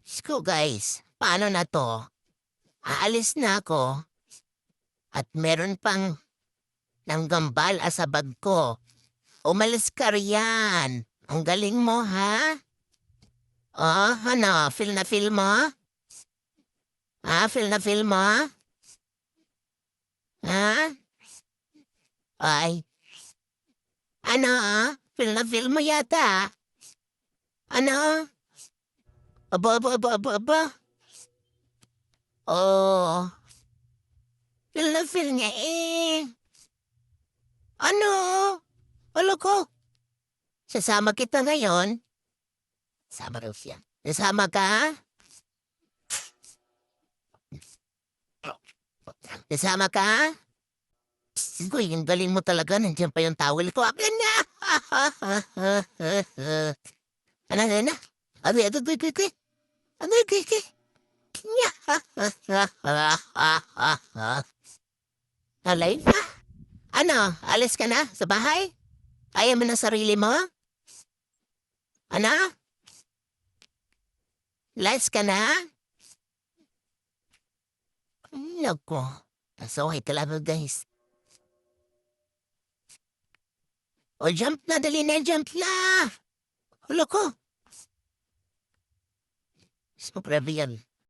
Sko guys, paano na 'to? Aalis na ako at meron pang nanggambal sa bag ko. Umalis ka riyan. Ang galing mo, ha? Oh, ano, feel na feel mo? Feel na feel mo? Ha? Ay, ano, feel na feel mo yata? Ano? Aba, aba, aba, aba, aba. Oh, feel na feel niya eh. Ano? Alo ko, sasama kita ngayon. Sama raw siya. Sasama ka? Sasama ka? Uy, ang galing mo talaga. Nandiyan pa yung towel ko. Akin na! Ano, ano, ano? Abi, ito, ito, ito, ito. Ano, ito, ito. Alay na. Ano, alis ka na sa bahay? Kaya mo na sarili mo? Ano? Last ka na? Nako. Nasaway talaga, guys. O, jump na, dali na, jump na! Hulo ko. Sobra ba yan?